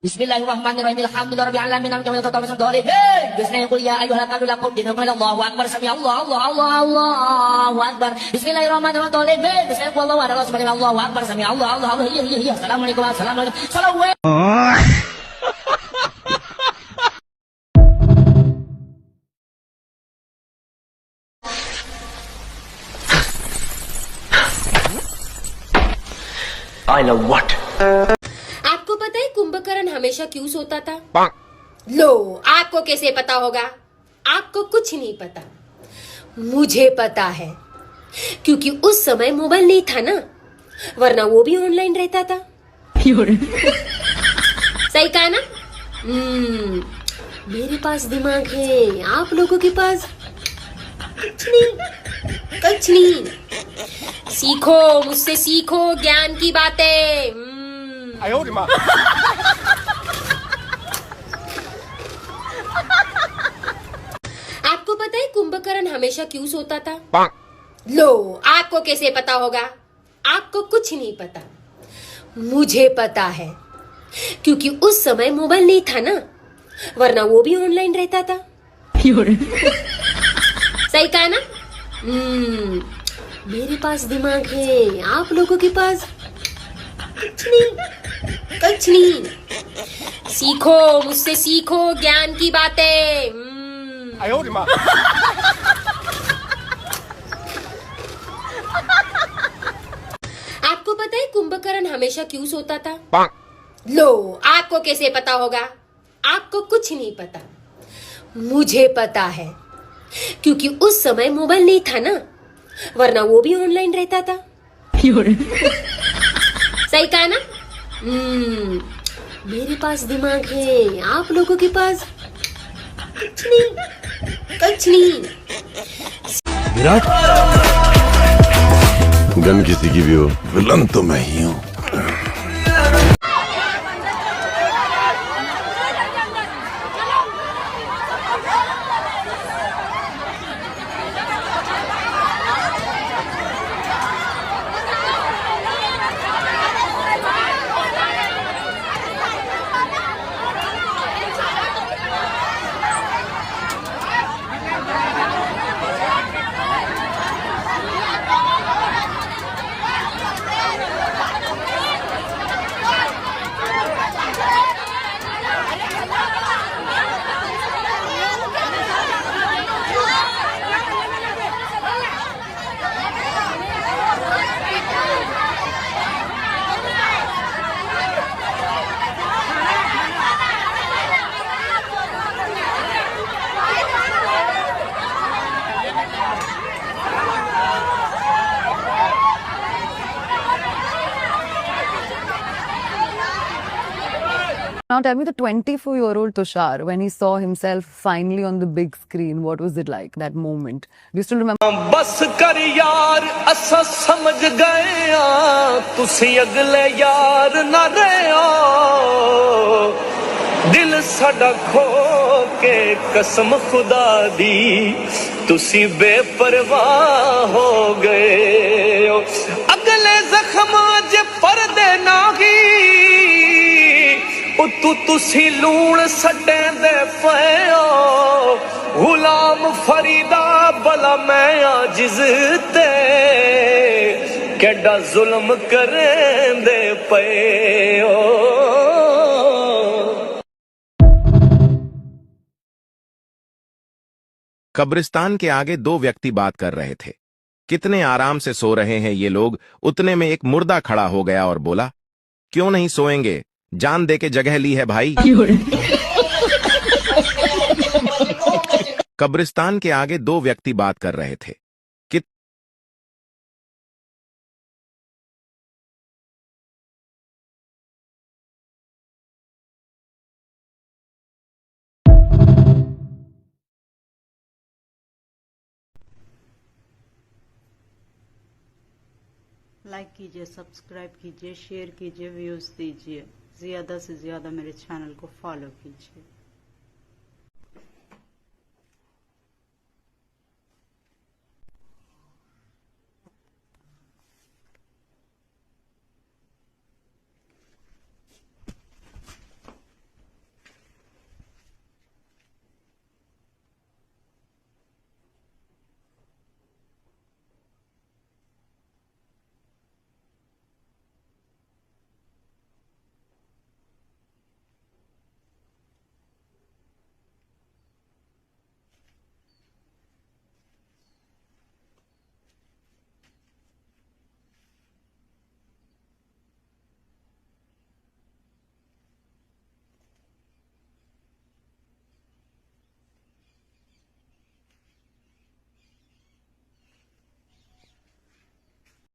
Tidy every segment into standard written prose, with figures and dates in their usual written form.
Bismillahirrahmanirrahim. Alhamdulillahirabbil alamin. Alhamdulillah rabbil alamin. Bismillahirrahmanirrahim. Qul ya ayyuhal kafirun dinna Allahu akbar. Sami Allahu akbar. Bismillahirrahmanirrahim. Bismillahirrahmanirrahim. Allahu akbar. Sami Allahu iya. Assalamualaikum. Salawat. I know what. आपको पता है कुंभकर्ण हमेशा क्यों सोता था? लो, आपको कैसे पता होगा? आपको कुछ नहीं पता, मुझे पता है, क्योंकि उस समय मोबाइल नहीं था ना, वरना वो भी ऑनलाइन रहता था। सही कहा ना? मेरे पास दिमाग है, आप लोगों के पास कुछ नहीं। सीखो, मुझसे सीखो ज्ञान की बातें। आपको पता है कुंभकर्ण हमेशा क्यों सोता था? लो, आपको कैसे पता होगा? आपको कुछ नहीं पता, मुझे पता है, क्योंकि उस समय मोबाइल नहीं था ना, वरना वो भी ऑनलाइन रहता था। सही कहा ना? मेरे पास दिमाग है, आप लोगों के पास कुछ नहीं। सीखो, मुझसे सीखो ज्ञान की बातें। आपको पता है कुंभकर्ण हमेशा क्यों सोता था? लो, आपको कैसे पता होगा? आपको कुछ नहीं पता, मुझे पता है, क्योंकि उस समय मोबाइल नहीं था ना, वरना वो भी ऑनलाइन रहता था। सही कहा ना? मेरे पास दिमाग है, आप लोगों के पास कुछ नहीं। विराट, गन किसी की भी हो, विलन तो मैं ही हूँ। Now tell me the 24-year-old Tushar, when he saw himself finally on the big screen, what was it like, that moment? Do you still remember? बस कर यार असा समझ गए तुसी अगले यार ना रहे दिल साडा खो के कसम खुदा दी तुसी बेपरवाह हो गए अगले जख्म जे पर्दे नागी तुसी लूण सटे दे पयो गुलाम फरीदा भला मैं आजिज ते केडा जुल्म करें दे पयो। कब्रिस्तान के आगे दो व्यक्ति बात कर रहे थे। कितने आराम से सो रहे हैं ये लोग। उतने में एक मुर्दा खड़ा हो गया और बोला, क्यों नहीं सोएंगे, जान दे के जगह ली है भाई। कब्रिस्तान के आगे दो व्यक्ति बात कर रहे थे। लाइक कीजिए, सब्सक्राइब कीजिए, शेयर कीजिए, व्यूज दीजिए, ज़्यादा से ज़्यादा मेरे चैनल को फॉलो कीजिए।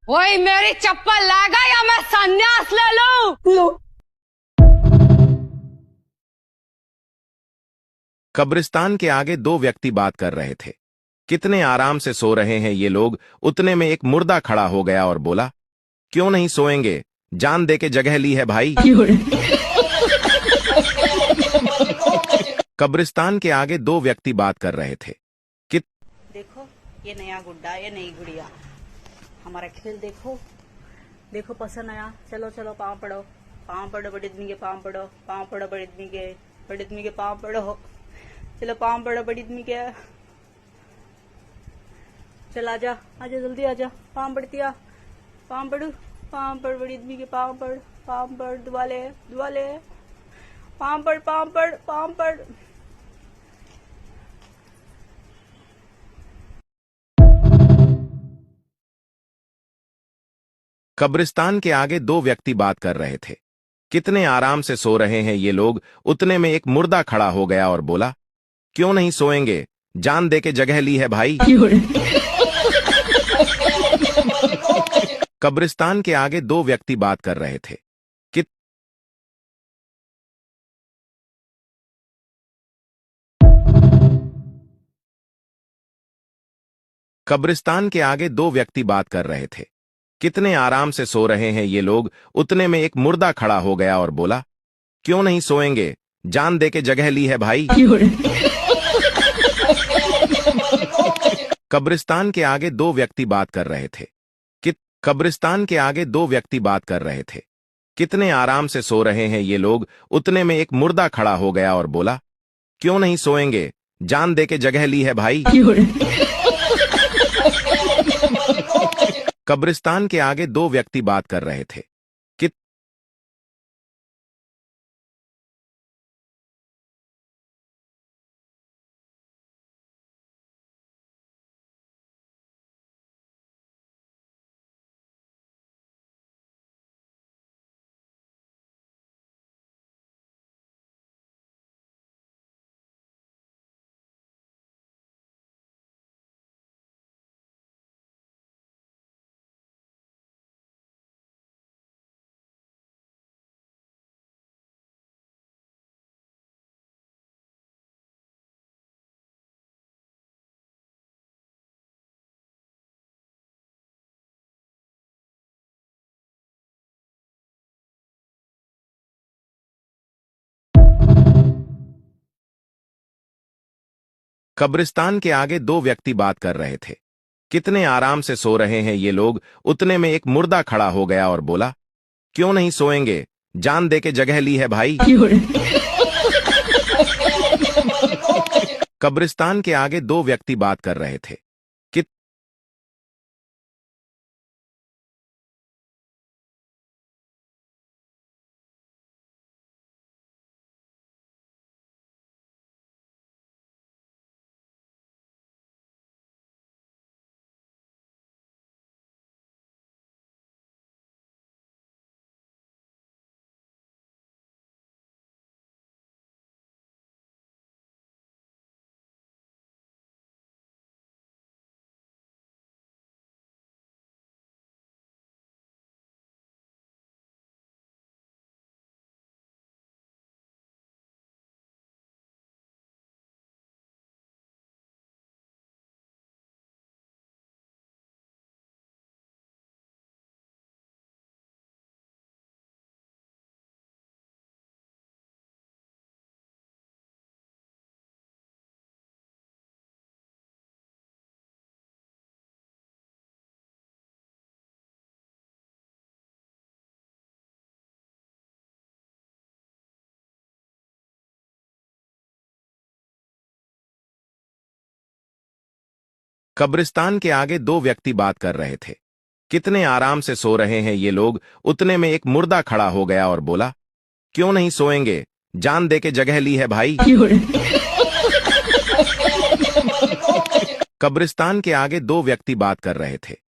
वही मेरी चप्पल लाएगा या मैं संन्यास ले लूं? कब्रिस्तान के आगे दो व्यक्ति बात कर रहे थे। कितने आराम से सो रहे हैं ये लोग। उतने में एक मुर्दा खड़ा हो गया और बोला, क्यों नहीं सोएंगे, जान दे के जगह ली है भाई। कब्रिस्तान के आगे दो व्यक्ति बात कर रहे थे। देखो ये नया गुड्डा, ये नई गुड़िया, हमारा खेल देखो। देखो पसंद आया, चलो चलो पाँव पड़ो, पाँव पड़ो बड़े आदमी के, पाँव पड़ो, पाँव पड़ो बड़े आदमी के, बड़े आदमी के पाँव पड़ो, चलो पाँव पड़ो बड़ी आदमी के। चल आजा आजा जल्दी आजा, पाँव पड़ती आ, पाँव पड़ू, पाँव पड़ बड़ी आदमी के, पाँव पड़, पाँव पड़, दुआ ले, पाँव पड़, पाँव पड़, पाँव पड़। कब्रिस्तान के आगे दो व्यक्ति बात कर रहे थे। कितने आराम से सो रहे हैं ये लोग। उतने में एक मुर्दा खड़ा हो गया और बोला, क्यों नहीं सोएंगे, जान दे के जगह ली है भाई। कब्रिस्तान के आगे दो व्यक्ति बात कर रहे थे। कब्रिस्तान के आगे दो व्यक्ति बात कर रहे थे। कितने आराम से सो रहे हैं ये लोग। उतने में एक मुर्दा खड़ा हो गया और बोला, क्यों नहीं सोएंगे, जान दे के जगह ली है भाई। कब्रिस्तान के आगे दो व्यक्ति बात कर रहे थे। कब्रिस्तान के आगे दो व्यक्ति बात कर रहे थे। कितने आराम से सो रहे हैं ये लोग। उतने में एक मुर्दा खड़ा हो गया और बोला, क्यों नहीं सोएंगे, जान दे के जगह ली है भाई। कब्रिस्तान के आगे दो व्यक्ति बात कर रहे थे। कब्रिस्तान के आगे दो व्यक्ति बात कर रहे थे। कितने आराम से सो रहे हैं ये लोग। उतने में एक मुर्दा खड़ा हो गया और बोला, क्यों नहीं सोएंगे, जान दे के जगह ली है भाई। कब्रिस्तान के आगे दो व्यक्ति बात कर रहे थे। कब्रिस्तान के आगे दो व्यक्ति बात कर रहे थे। कितने आराम से सो रहे हैं ये लोग। उतने में एक मुर्दा खड़ा हो गया और बोला, क्यों नहीं सोएंगे, जान दे के जगह ली है भाई। कब्रिस्तान के आगे दो व्यक्ति बात कर रहे थे।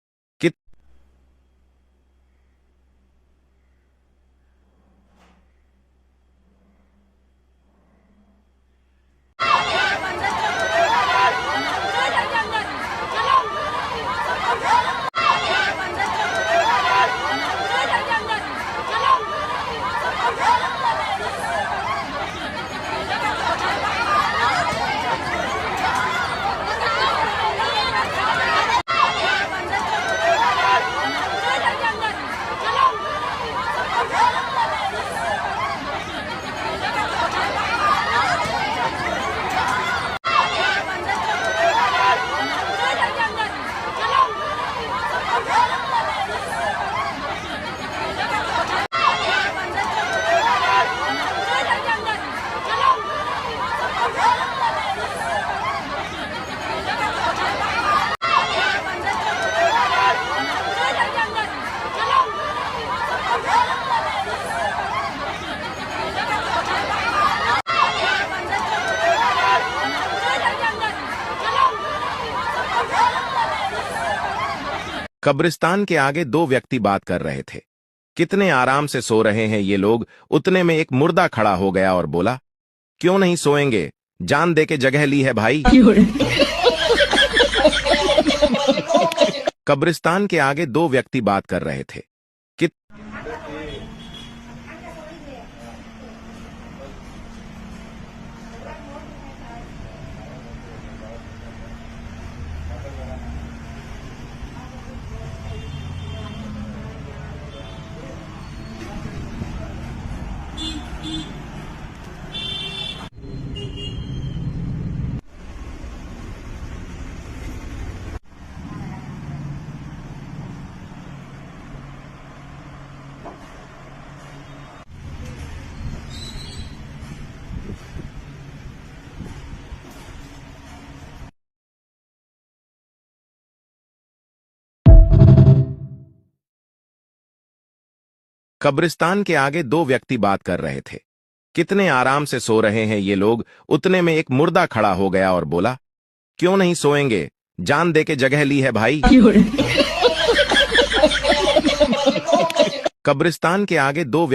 कब्रिस्तान के आगे दो व्यक्ति बात कर रहे थे। कितने आराम से सो रहे हैं ये लोग, उतने में एक मुर्दा खड़ा हो गया और बोला, क्यों नहीं सोएंगे, जान दे के जगह ली है भाई। कब्रिस्तान के आगे दो व्यक्ति बात कर रहे थे। कब्रिस्तान के आगे दो व्यक्ति बात कर रहे थे। कितने आराम से सो रहे हैं ये लोग, उतने में एक मुर्दा खड़ा हो गया और बोला, क्यों नहीं सोएंगे, जान दे के जगह ली है भाई। कब्रिस्तान के आगे दो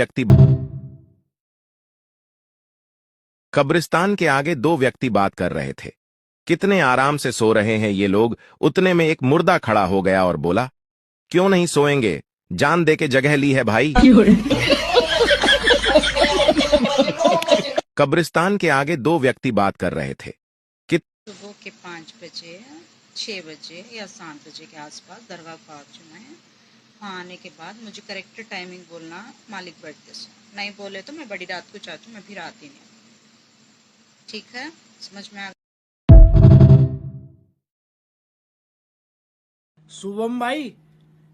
व्यक्ति बात कर रहे थे। कितने आराम से सो रहे हैं ये लोग, उतने में एक मुर्दा खड़ा हो गया और बोला, क्यों नहीं सोएंगे, जान दे के जगह ली है भाई। कब्रिस्तान के आगे दो व्यक्ति बात कर रहे थे। सुबह के 5 बजे 6 बजे या 7 बजे के आसपास दरगाह पहुंच चुना है। वहाँ आने के बाद मुझे करेक्ट टाइमिंग बोलना, मालिक बैठते से नहीं बोले तो मैं बड़ी रात को चाहती हूँ, मैं फिर आती नहीं। ठीक है, समझ में आ। शुभम भाई,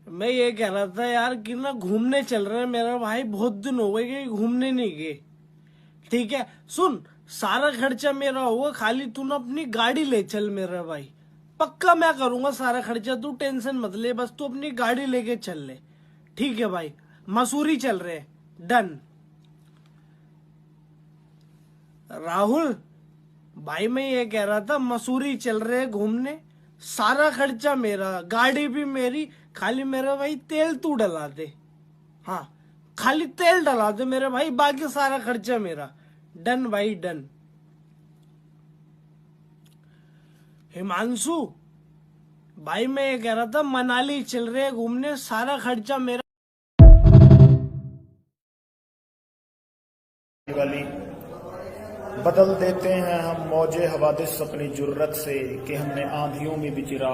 मैं ये कह रहा था यार कि ना घूमने चल रहे हैं मेरा भाई, बहुत दिन हो गए कि घूमने नहीं गए। ठीक है, सुन, सारा खर्चा मेरा होगा, खाली तू ना अपनी गाड़ी ले चल मेरा भाई। पक्का मैं करूंगा सारा खर्चा, तू टेंशन मत ले, बस तू अपनी गाड़ी लेके चल ले। ठीक है भाई, मसूरी चल रहे हैं, डन। राहुल भाई, मैं ये कह रहा था मसूरी चल रहे हैं घूमने, सारा खर्चा मेरा, गाड़ी भी मेरी, खाली मेरा भाई तेल तू डला दे। हाँ, खाली तेल डला दे मेरे भाई, बाकी सारा खर्चा मेरा। डन भाई, डन। हिमांशु भाई, मैं ये कह रहा था मनाली चल रहे हैं घूमने, सारा खर्चा मेरा। वाली बदल देते हैं हम मौजे हवादिस अपनी जुर्रत से, कि हमने आंधियों में भी चिरा।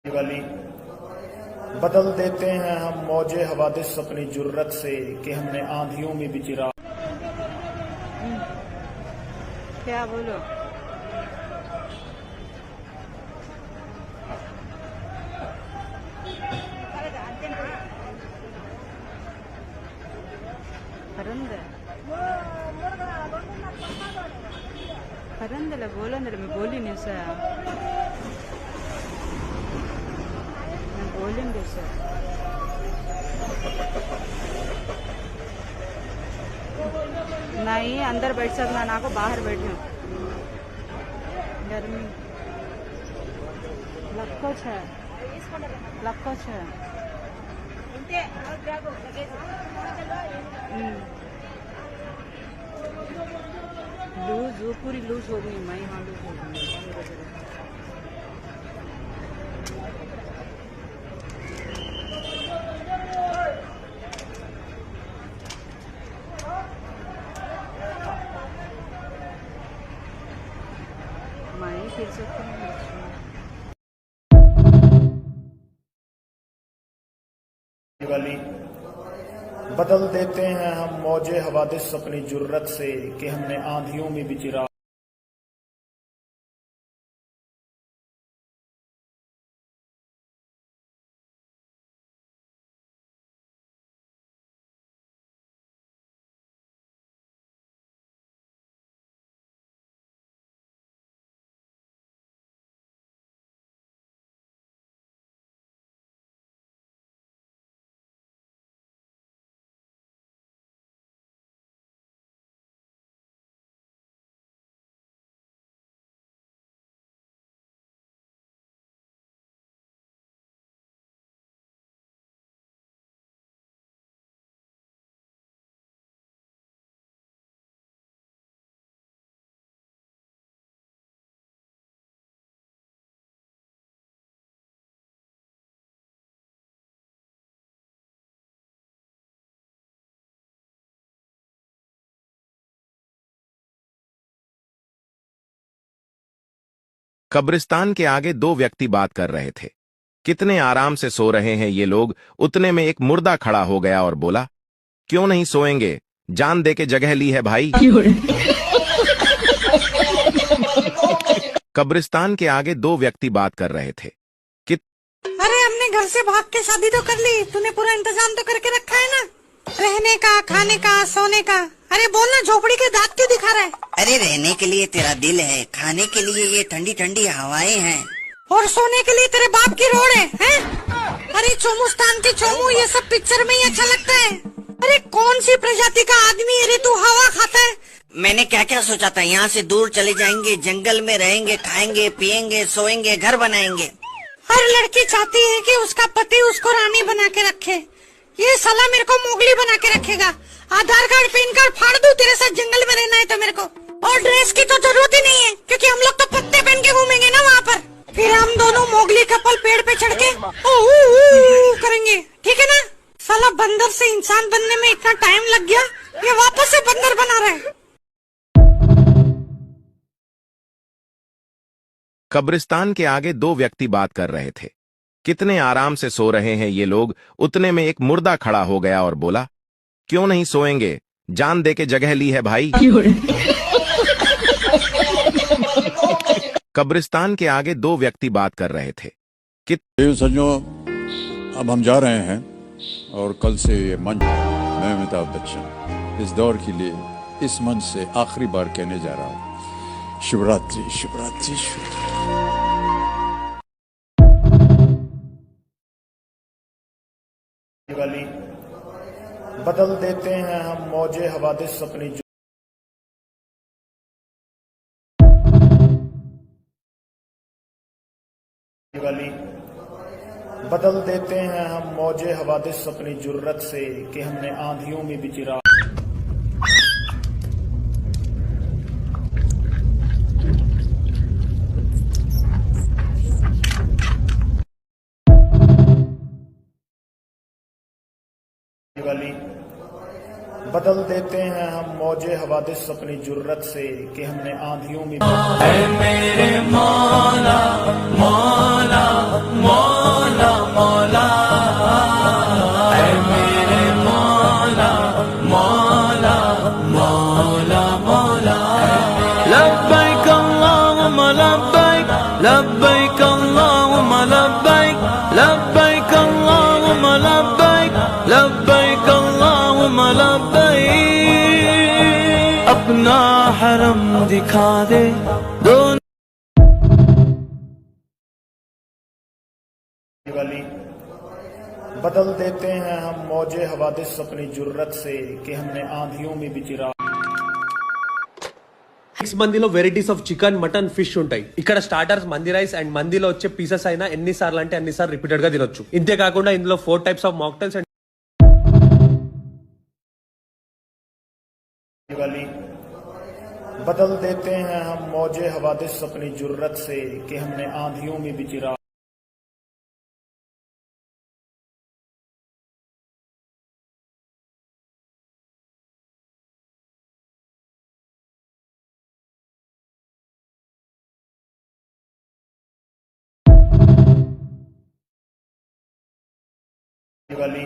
वाली बदल देते हैं हम मौजे हवादिस अपनी जुर्रत से, कि हमने आंधियों में भी चिरा। क्या बोलो? ಪರಂದಲ್ಲ ಬೋಲಂದ್ರೆ मैं बोली नहीं सर, मैं बोलेंगे सर। नहीं अंदर बैठ सकना ना, को बाहर बैठना गर्मी लक्को है, लक्को है। लूज वो पूरी लूज हो गई, मैं यहाँ लूज हो गई। मैं फिर सकती हूँ। वाली बदल देते हैं हम मौजे हवादिस अपनी जुर्रत से कि हमने आंधियों में भी चिरा। कब्रिस्तान के आगे दो व्यक्ति बात कर रहे थे। कितने आराम से सो रहे हैं ये लोग, उतने में एक मुर्दा खड़ा हो गया और बोला, क्यों नहीं सोएंगे, जान दे के जगह ली है भाई। कब्रिस्तान के आगे दो व्यक्ति बात कर रहे थे। अरे हमने घर से भाग के शादी तो कर ली, तूने पूरा इंतजाम तो करके रखा है ना, रहने का, खाने का, सोने का। अरे बोलना, झोपड़ी के दांत क्यों दिखा रहा है? अरे रहने के लिए तेरा दिल है, खाने के लिए ये ठंडी ठंडी हवाएं हैं, और सोने के लिए तेरे बाप की रोड है? अरे चोमुस्तान के चोमू, ये सब पिक्चर में ही अच्छा लगता है। अरे कौन सी प्रजाति का आदमी है रे तू, हवा खाता है? मैंने क्या क्या सोचा था, यहाँ से दूर चले जाएंगे, जंगल में रहेंगे, खाएंगे पिएंगे, सोएंगे, घर बनाएंगे। हर लड़की चाहती है कि उसका पति उसको रानी बना के रखे। ये साला मेरे को मोगली बना के रखेगा। आधार कार्ड पैन कार्ड फाड़ दूं तेरे साथ, जंगल में रहना है तो मेरे को। और ड्रेस की तो जरूरत ही नहीं है, क्योंकि हम लोग तो पत्ते पहन के घूमेंगे ना वहाँ पर। फिर हम दोनों मोगली कपल पेड़ पे चढ़ के करेंगे, ठीक है ना? साला बंदर से इंसान बनने में इतना टाइम लग गया, ये वापस से बंदर बना रहा है। कब्रिस्तान के आगे दो व्यक्ति बात कर रहे थे। कितने आराम से सो रहे हैं ये लोग, उतने में एक मुर्दा खड़ा हो गया और बोला, क्यों नहीं सोएंगे, जान दे के जगह ली है भाई। कब्रिस्तान के आगे दो व्यक्ति बात कर रहे थे। सज्जनों, अब हम जा रहे हैं और कल से ये मंच मैं अमिताभ बच्चन इस दौर के लिए इस मंच से आखिरी बार कहने जा रहा हूँ, शिवरात्रि शिवरात्रि शिवरात्रि। वाली बदल देते हैं हम मौजे हवादिस अपनी वाली बदल देते हैं हम मौजे हवादिस अपनी जुर्रत से कि हमने आंधियों में भी चिरा। वाली बदल देते हैं हम मौजे हवादिस अपनी जुर्रत से कि हमने आंधियों में मेरे मौला मौला मौला मौला, मेरे मौला मौला मौला मौला। लब्बैक अल्लाहुम्मा लब्बैक, लब्बैक अल्लाहुम्मा लब्बैक, लब्बैक अल्लाहुम्मा लब्बैक, लब्बैक अल्लाहुम्मा लब्बैक। अपना हरम दिखा दे दोनों। वाली बदल देते हैं हम मौजे हवादिस अपनी जुर्रत से कि हमने आंधियों में भी चिरा। నెక్స్ట్ మందిలో varieties of chicken mutton fish ఉంటాయి. ఇక్కడ స్టార్టర్స్ మంది రైస్ అండ్ మందిలో వచ్చే పీసెస్ అయినా ఎన్నిసార్లు అంటే అన్నిసార్లు రిపీటెడ్ గా తినొచ్చు. ఇంతే కాకుండా ఇందులో 4 టైప్స్ ఆఫ్ మాక్టైల్స్ అండ్ वाली बदल देते हैं हम मौजे हवादिस अपनी जुर्रत से कि हमने आंधियों में भी चिराग वाली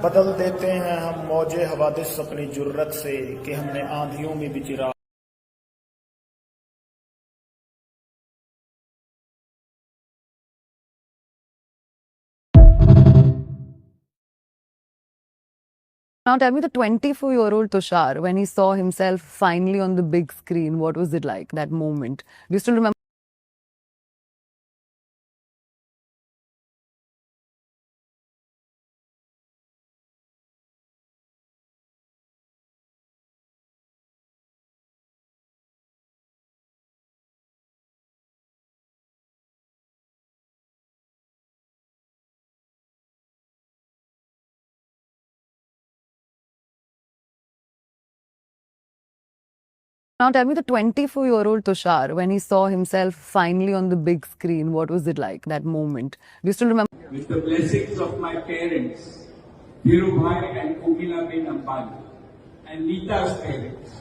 बदल देते हैं हम मौजे हवादिस अपनी जुर्रत से कि हमने आंधियों में भी चिराग Now tell me the 24-year-old Tushar, when he saw himself finally on the big screen, what was it like, that moment? Do you still remember? Now tell me the 24-year-old Tushar, when he saw himself finally on the big screen, what was it like, that moment? Do you still remember? With the blessings of my parents, Dhirubhai and Kokila Ben Ambani, and Neeta's parents,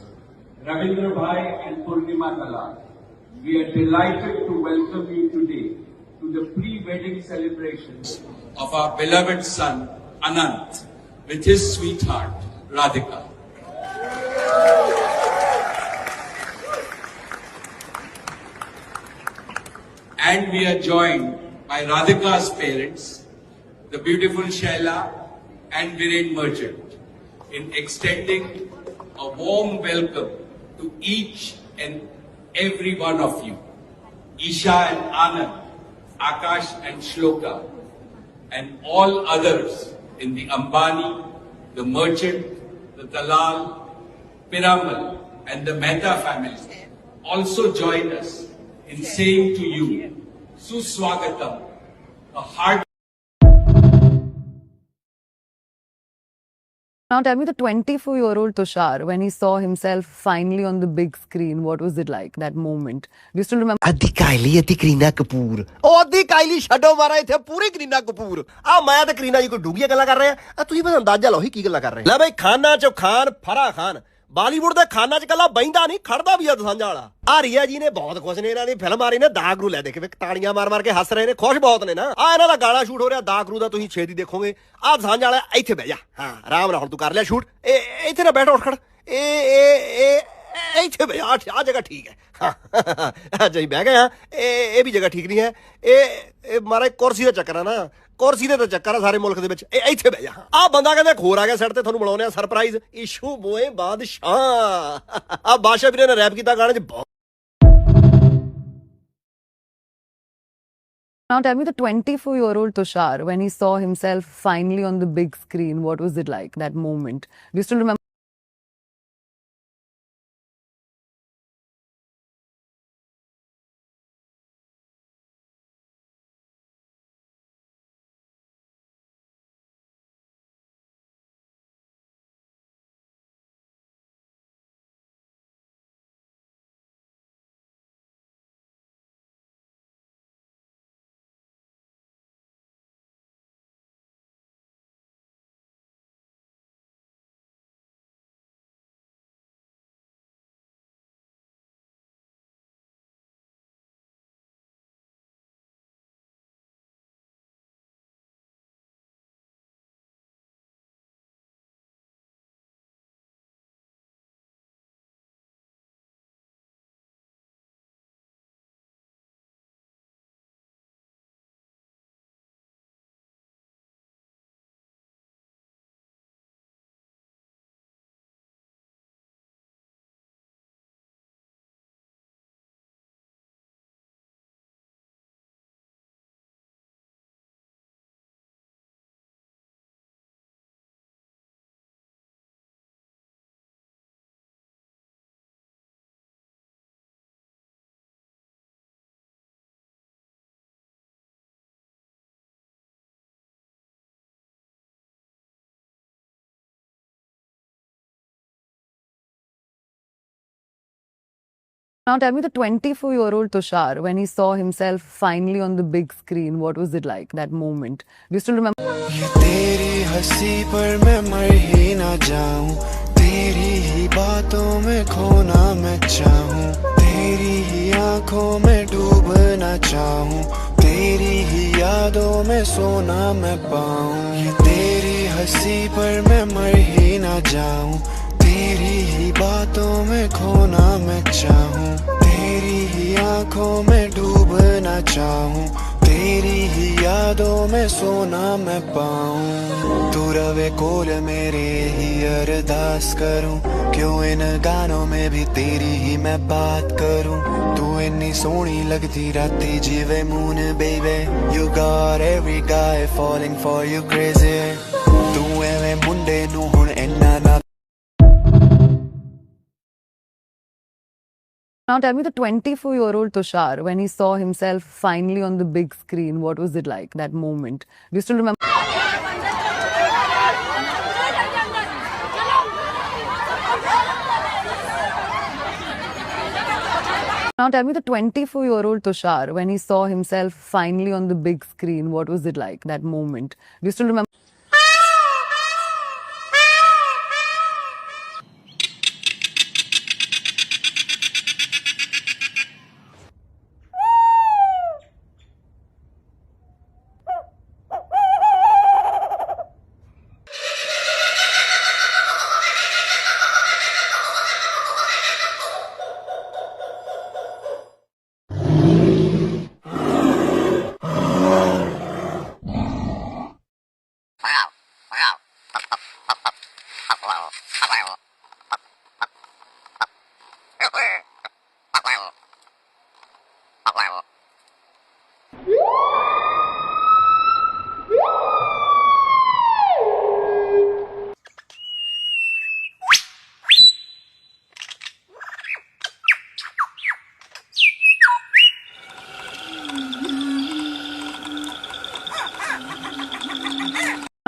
Ravindra Bhai and Purnima Talal, we are delighted to welcome you today to the pre-wedding celebration of our beloved son, Anant, with his sweetheart, Radhika. And we are joined by Radhika's parents, the beautiful Shaila and Viren Merchant, in extending a warm welcome to each and every one of you. Isha and Anand, Akash and Shloka, and all others in the Ambani, the Merchant, the Dalal, Piramal, and the Mehta family also join us in saying to you, Suswagatam, a heart. Now tell me the 24-year-old Tushar, when he saw himself finally on the big screen, what was it like, that moment? Do you still remember? ਅੱਧੀ Kylie ਅੱਧੀ ਕਰੀਨਾ ਕਪੂਰ ਉਹ ਅੱਧੀ Kylie ਛੱਡੋ ਮਾਰਾ ਇੱਥੇ ਪੂਰੀ ਕਰੀਨਾ ਕਪੂਰ ਆ ਮੈਂ ਤੇ ਕਰੀਨਾ ਜੀ ਕੋਈ ਡੂੰਘੀਆਂ ਗੱਲਾਂ ਕਰ ਰਹੇ ਆ ਤੁਸੀਂ ਬਸ ਅੰਦਾਜ਼ਾ ਲਾਓ ਹੀ ਕੀ ਗੱਲਾਂ ਕਰ ਰਹੇ ਲੈ ਬਈ ਖਾਨਾ ਚ ਖਾਨ ਫਰਾ ਖਾਨ ਬਾਲੀਵੁੱਡ ਦੇ ਖਾਨਾ ਚ ਕੱਲਾ ਬੈਂਦਾ ਨਹੀਂ ਖੜਦਾ ਵੀ ਆ ਦਸਾਂਝਾ ਵਾਲਾ ਆ ਰੀਆ ਜੀ ਨੇ ਬਹੁਤ ਖੁਸ਼ ਨੇ ਇਹਨਾਂ ਦੀ ਫਿਲਮ ਆ ਰਹੀ ਨੇ ਦਾਗ ਰੂ ਲੈ ਦੇਖ ਕੇ ਤਾੜੀਆਂ ਮਾਰ ਮਾਰ ਕੇ ਹੱਸ ਰਹੇ ਨੇ ਖੁਸ਼ ਬਹੁਤ ਨੇ ਨਾ ਆ ਇਹਨਾਂ ਦਾ ਗਾਣਾ ਸ਼ੂਟ ਹੋ ਰਿਹਾ ਦਾਗ ਰੂ ਦਾ ਤੁਸੀਂ ਛੇਤੀ ਦੇਖੋਗੇ ਆ ਦਸਾਂਝਾ ਵਾਲਾ ਇੱਥੇ ਬਹਿ ਜਾ ਹਾਂ ਆਰਾਮ ਨਾਲ ਹੁਣ ਤੂੰ ਕਰ ਲਿਆ ਸ਼ੂਟ ਇਹ ਇੱਥੇ ਨਾ ਬੈਠ ਉੱਠ ਖੜ ਇਹ ਇੱਥੇ ਬਹਿ ਆ ਜਗ੍ਹਾ ਠੀਕ ਹੈ ਹਾਂ ਜੀ ਬਹਿ ਗਏ ਹਾਂ ਇਹ ਵੀ ਜਗ੍ਹਾ ਠੀਕ ਨਹੀਂ ਹੈ ਇਹ ਮਾਰੇ ਕੁਰਸੀ ਦਾ ਚੱਕਰ ਆ ਨਾ ਕੁਰਸੀ ਦੇ ਤਾਂ ਚੱਕਰ ਆ ਸਾਰੇ ਮੁਲਕ ਦੇ ਵਿੱਚ ਇੱਥੇ ਬਹਿ ਜਾ ਆ ਬੰਦਾ ਕਹਿੰਦਾ ਖੋਰ ਆ ਗਿਆ ਸੈੱਟ ਤੇ ਤੁਹਾਨੂੰ ਮਿਲਾਉਂਦੇ ਆ ਸਰਪ੍ਰਾਈਜ਼ ਇਸ਼ੂ ਬੋਏ ਬਾਦਸ਼ਾਹ ਆ ਬਾਦਸ਼ਾਹ ਵੀਰੇ ਨੇ ਰੈਪ ਕੀਤਾ ਗਾਣੇ 'ਚ ਬਹੁਤ Now tell me the 24-year-old Tushar, when he saw himself finally on the big screen, what was it like, that moment? Do you still remember? Now tell me the 24-year-old Tushar, when he saw himself finally on the big screen, what was it like, that moment? Do you still remember? तेरी हंसी पर मैं मर ही ना जाऊं, तेरी ही बातों में खोना मैं चाहूं, तेरी ही आंखों में डूबना चाहूं, तेरी ही यादों में सोना मैं पाऊं। ये तेरी हंसी पर मैं मर ही ना जाऊं, तेरी ही बातों में खोना मैं चाहूं, तेरी ही आंखों में डूबना चाहूं, तेरी ही यादों में सोना मैं पाऊं। तू रवे कोल मेरे ही अरदास करूं, क्यों इन गानों में भी तेरी ही मैं बात करूं। तू इतनी सोहनी लगती राती जीवे मून बेबे, you got every guy falling for you crazy। तू एवें मुंडे नू हुण इन्ना ना। Now tell me the 24-year-old Tushar, when he saw himself finally on the big screen, what was it like, that moment? Do you still remember? Now tell me the 24-year-old Tushar, when he saw himself finally on the big screen, what was it like, that moment? Do you still remember?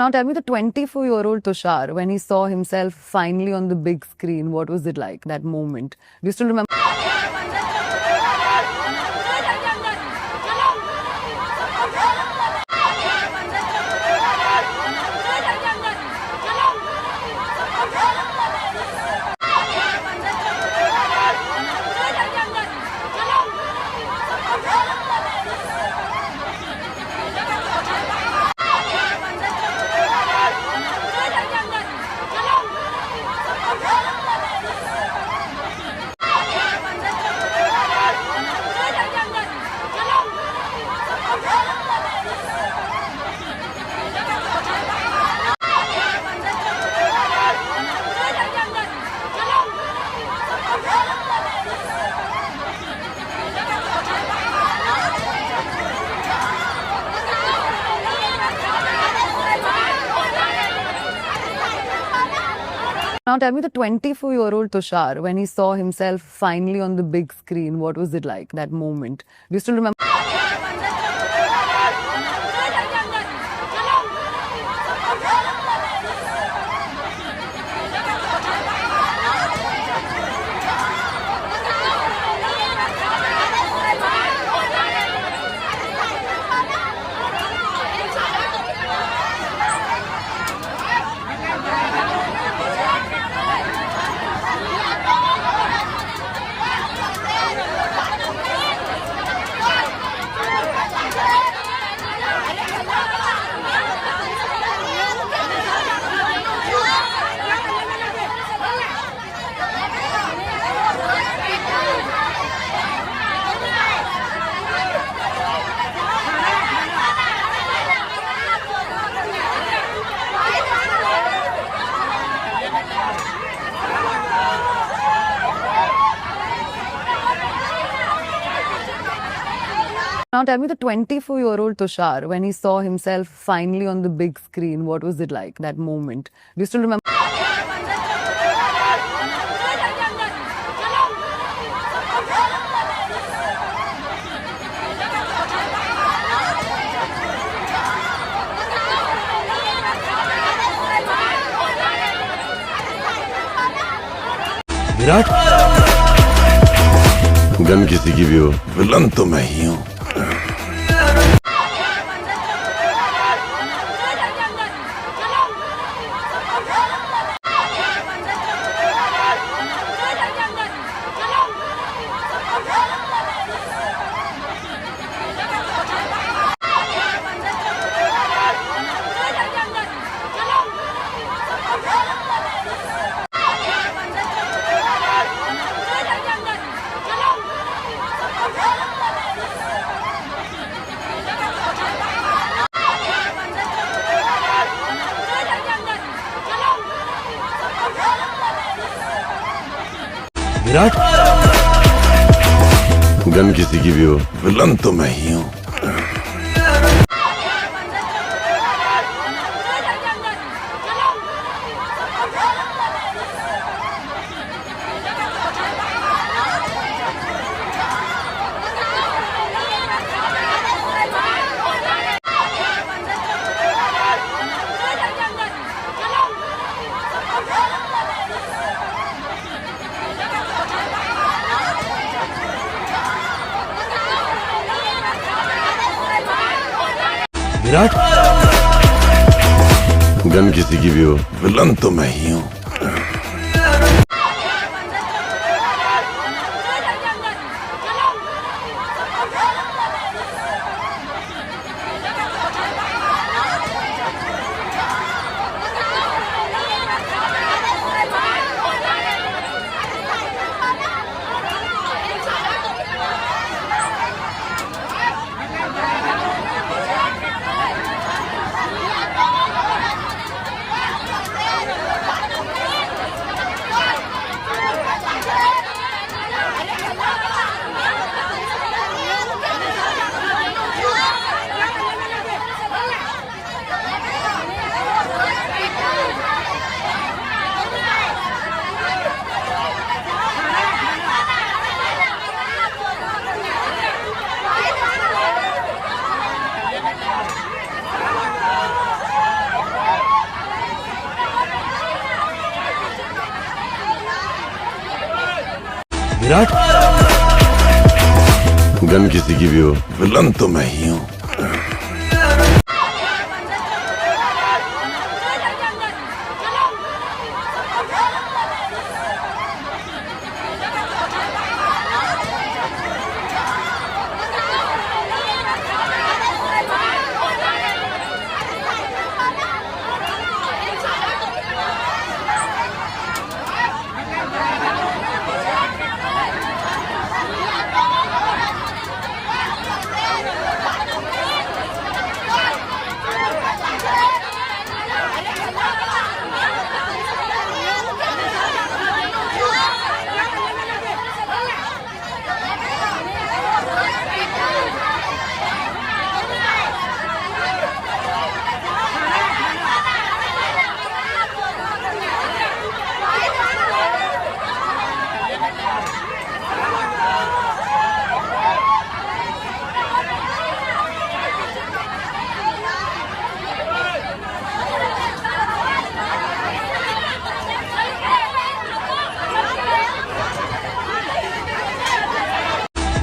Now tell me the 24-year-old Tushar, when he saw himself finally on the big screen, what was it like, that moment? Do you still remember? Now tell me the 24-year-old Tushar, when he saw himself finally on the big screen, what was it like, that moment? Do you still remember? Now tell me the 24-year-old Tushar, when he saw himself finally on the big screen, what was it like, that moment? Do you still remember? Virat gun किसी की भी हो, villain तो मैं ही हूँ। Virat, gun किसी की भी हो, विलन तो मैं ही हूँ। विराट, गन किसी की भी हो, विलन तो मैं ही हूँ। विराट, गन किसी की भी हो, विलन तो मैं ही हूँ।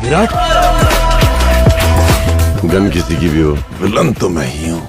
विराट, गन किसी की भी हो, विलन तो मैं ही हूँ।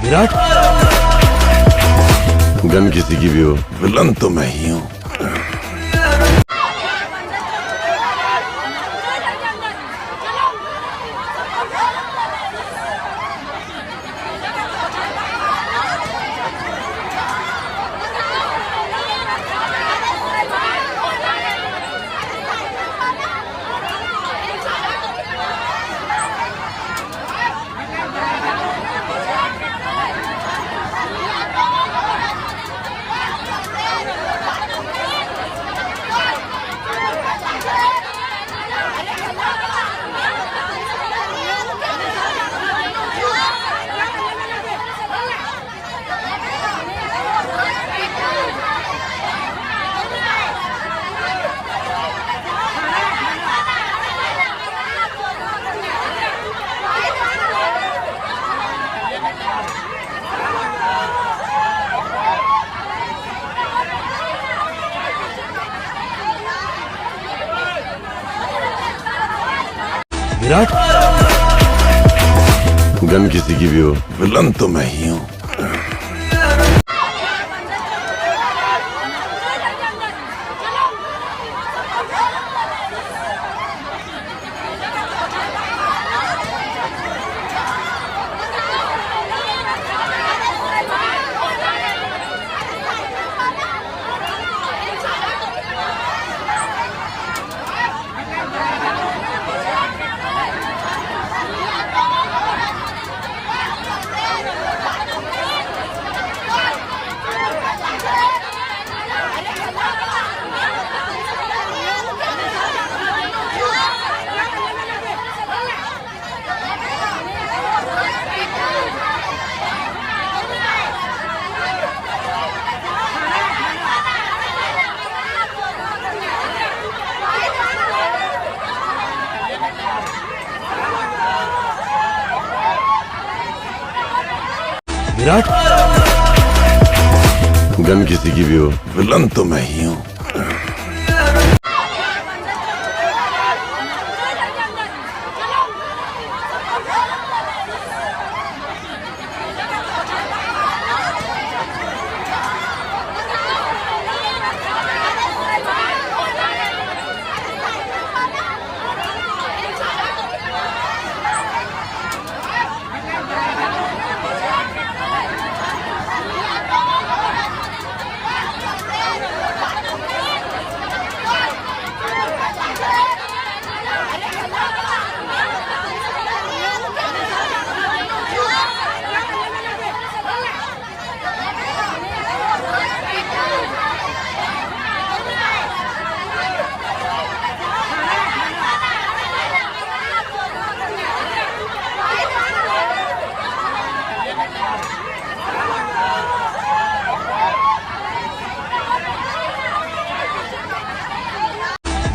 विराट, गन किसी की भी हो, विलन तो मैं ही हूँ। विराट गन किसी की भी हो, विलन तो मैं ही हूँ। विराट गन किसी की भी हो, विलन तो मैं ही हूँ।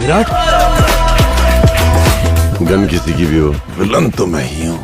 विराट गन किसी की भी हो, विलन तो मैं ही हूँ।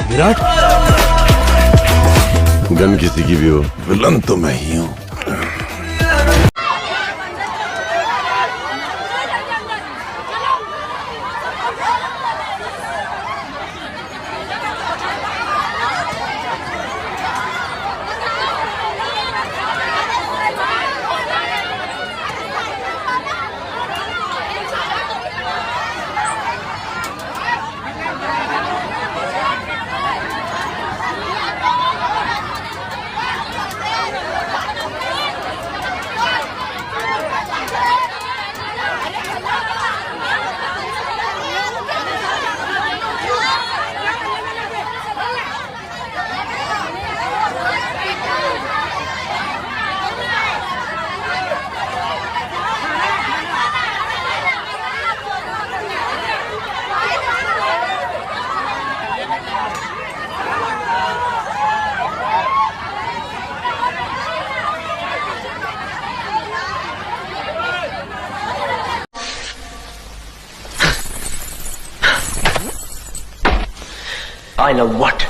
विराट गन किसी की भी हो, विलन तो मैं ही हूँ। I know what.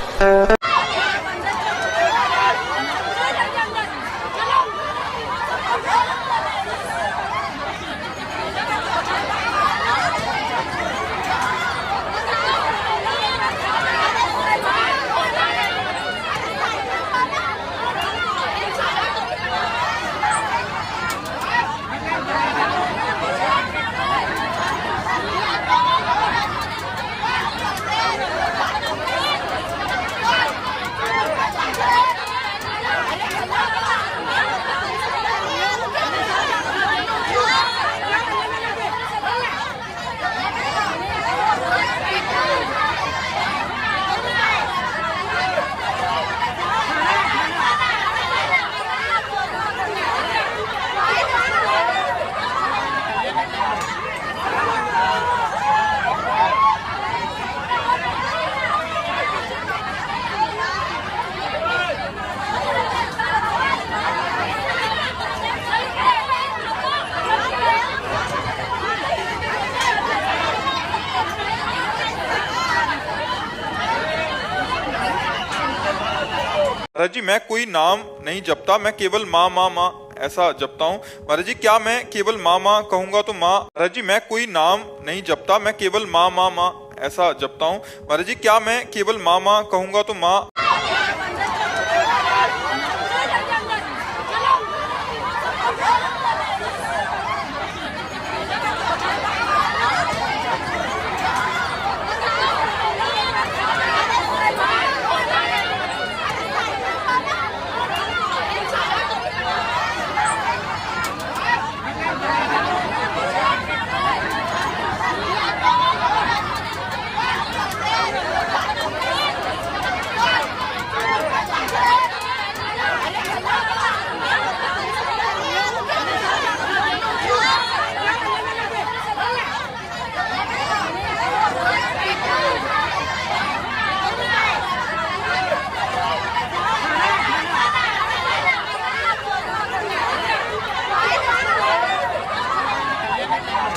महाराज जी मैं कोई नाम नहीं जपता, मैं केवल माँ माँ माँ ऐसा जपता हूँ। महाराज जी क्या मैं केवल माँ माँ कहूंगा तो माँ, महाराज जी मैं कोई नाम नहीं जपता, मैं केवल माँ माँ माँ ऐसा जपता हूँ। महाराज जी क्या मैं केवल माँ माँ कहूंगा तो माँ।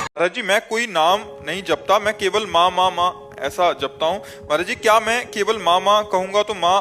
महाराज जी मैं कोई नाम नहीं जपता, मैं केवल माँ माँ माँ ऐसा जपता हूँ। महाराज जी क्या मैं केवल माँ माँ कहूंगा तो माँ।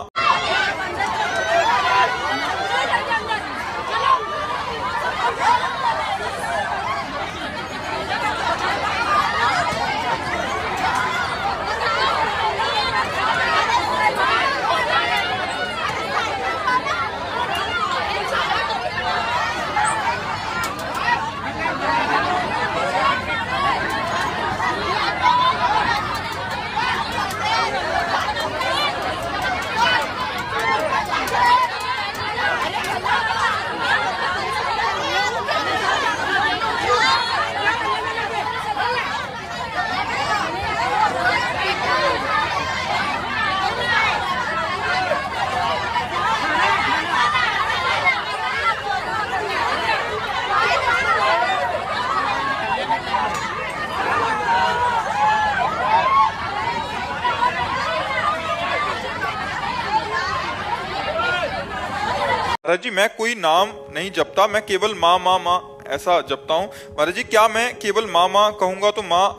महाराज जी मैं कोई नाम नहीं जपता, मैं केवल माँ माँ माँ ऐसा जपता हूँ। महाराज जी क्या मैं केवल माँ माँ कहूंगा तो माँ।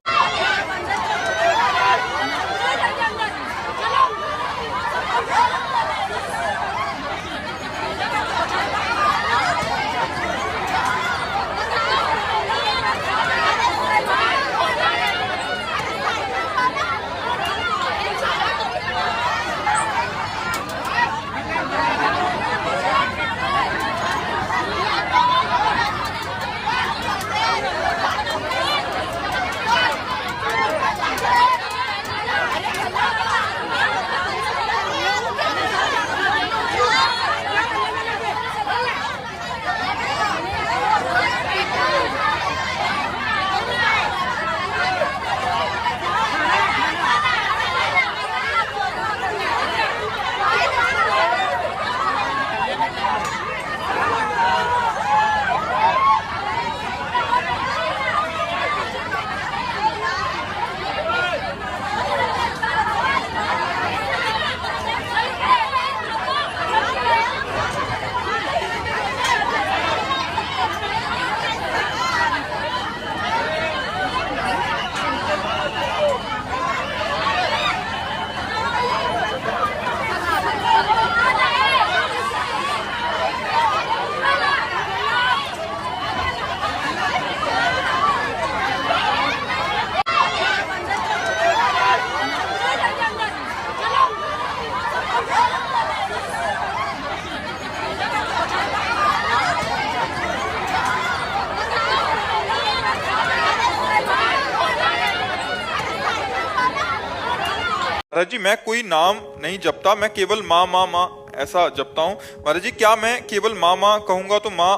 महाराज जी मैं कोई नाम नहीं जपता, मैं केवल माँ माँ माँ ऐसा जपता हूँ। महाराज जी क्या मैं केवल माँ माँ कहूंगा तो माँ।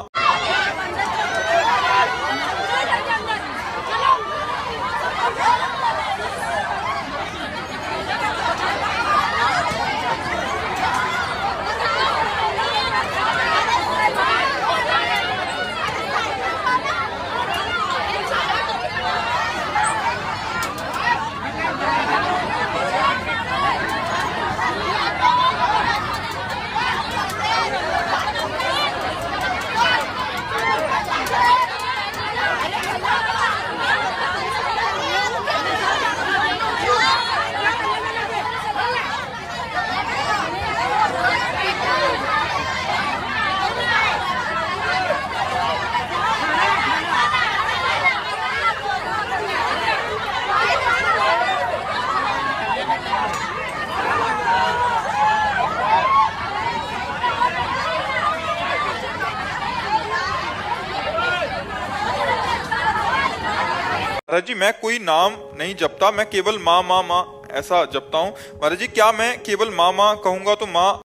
महाराज जी मैं कोई नाम नहीं जपता, मैं केवल माँ माँ माँ ऐसा जपता हूँ। महाराज जी क्या मैं केवल माँ माँ कहूंगा तो माँ।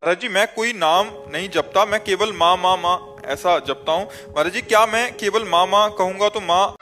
महाराज जी मैं कोई नाम नहीं जपता, मैं केवल माँ माँ माँ ऐसा जपता हूँ। महाराज जी क्या मैं केवल माँ माँ कहूंगा तो माँ।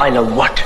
I know what.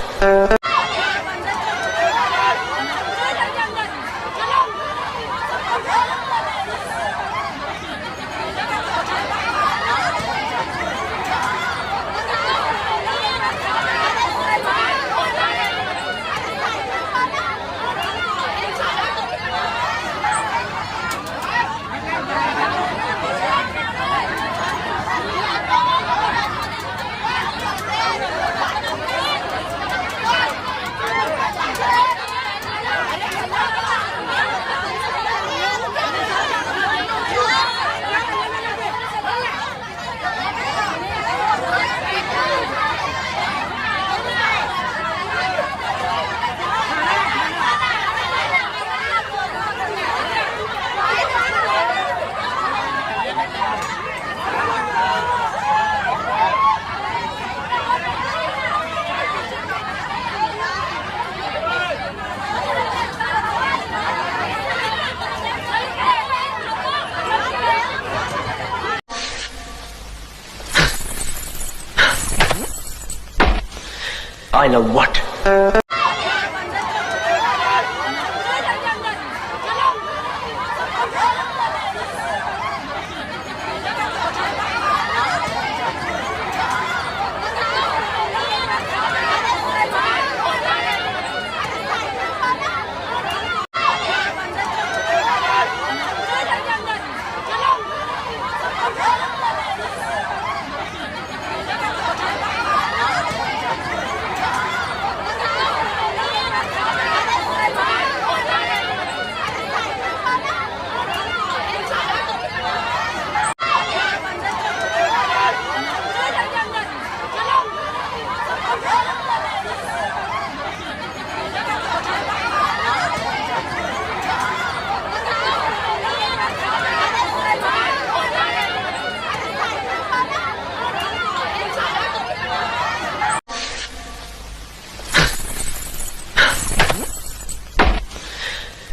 I know what.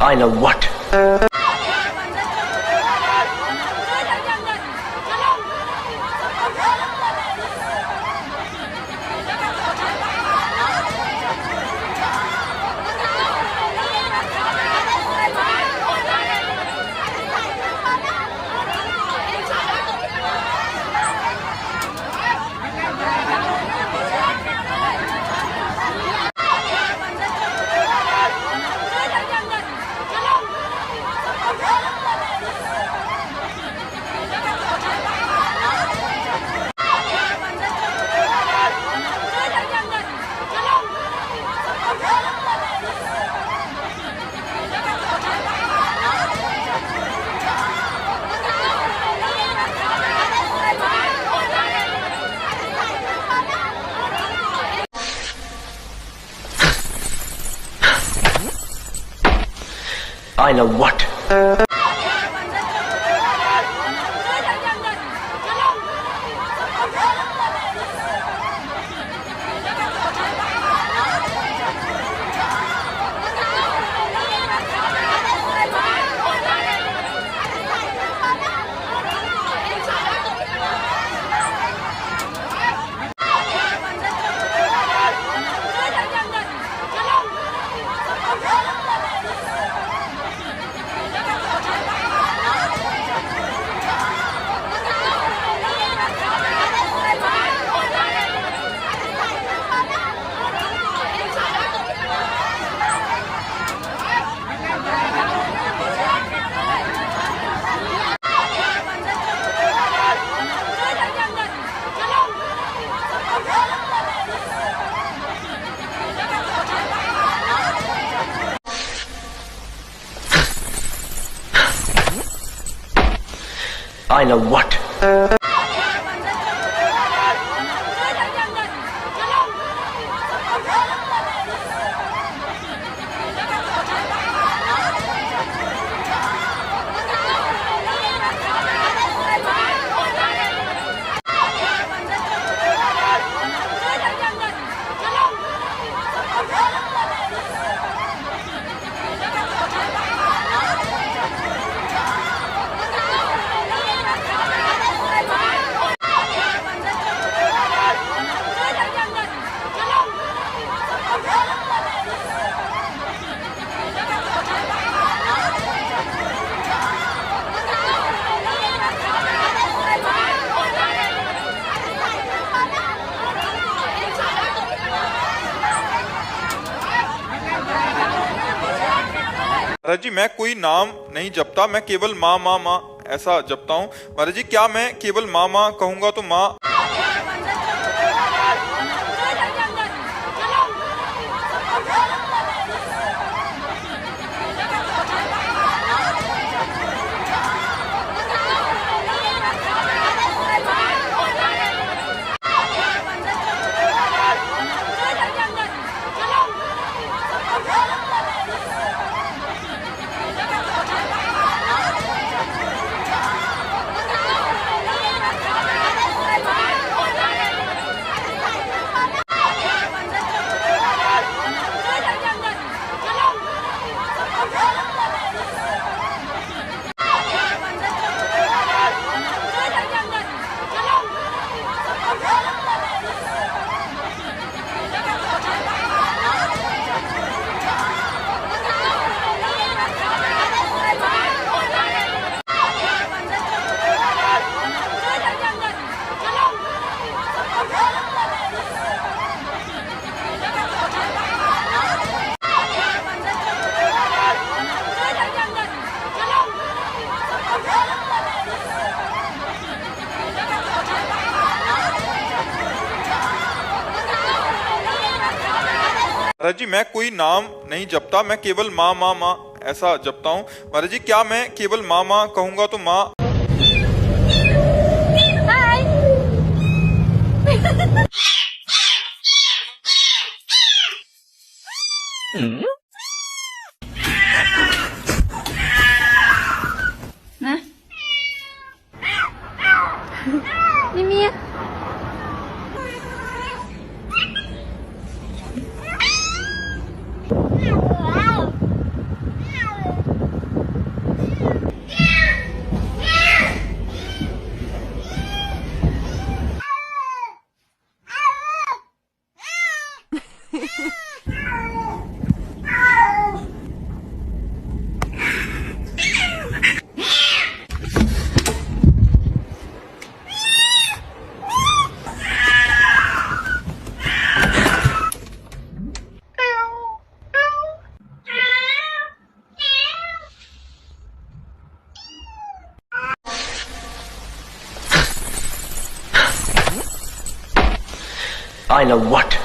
I know what. I know what. I know what. महाराज जी मैं कोई नाम नहीं जपता, मैं केवल माँ माँ माँ ऐसा जपता हूँ। महाराज जी क्या मैं केवल माँ माँ कहूंगा तो माँ महाराज जी मैं कोई नाम नहीं जपता, मैं केवल माँ माँ माँ ऐसा जपता हूँ। महाराज जी क्या मैं केवल माँ माँ कहूंगा तो माँ I know what.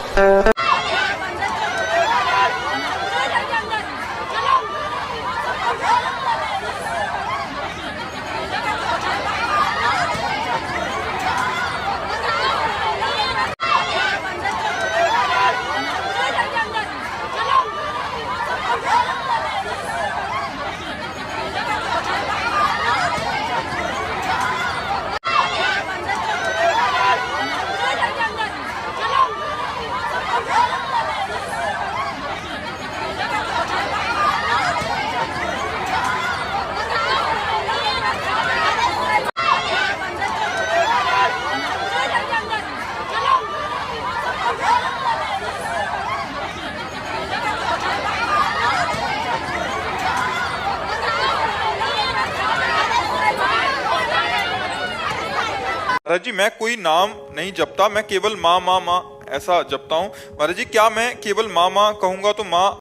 महाराज जी मैं कोई नाम नहीं जपता, मैं केवल माँ माँ माँ ऐसा जपता हूँ। महाराज जी क्या मैं केवल माँ माँ कहूंगा तो माँ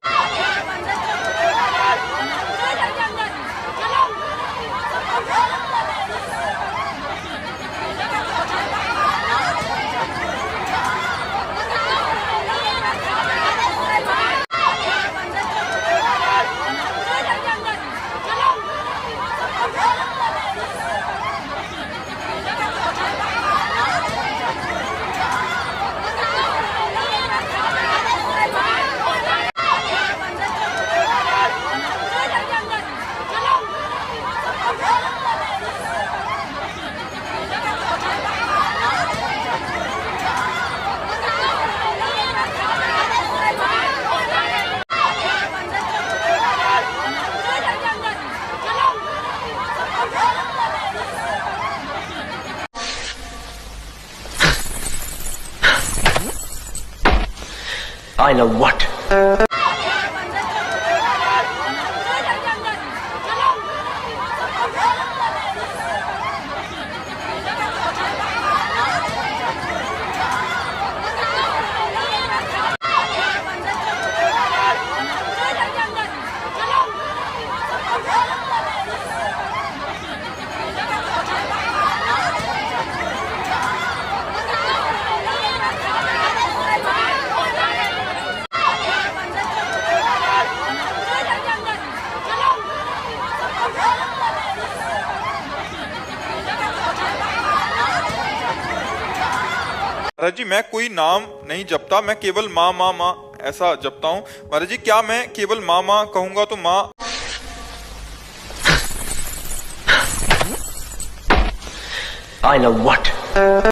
I know what. महाराज जी मैं कोई नाम नहीं जपता, मैं केवल माँ माँ माँ ऐसा जपता हूँ। महाराज जी क्या मैं केवल माँ माँ कहूंगा तो माँ I know what.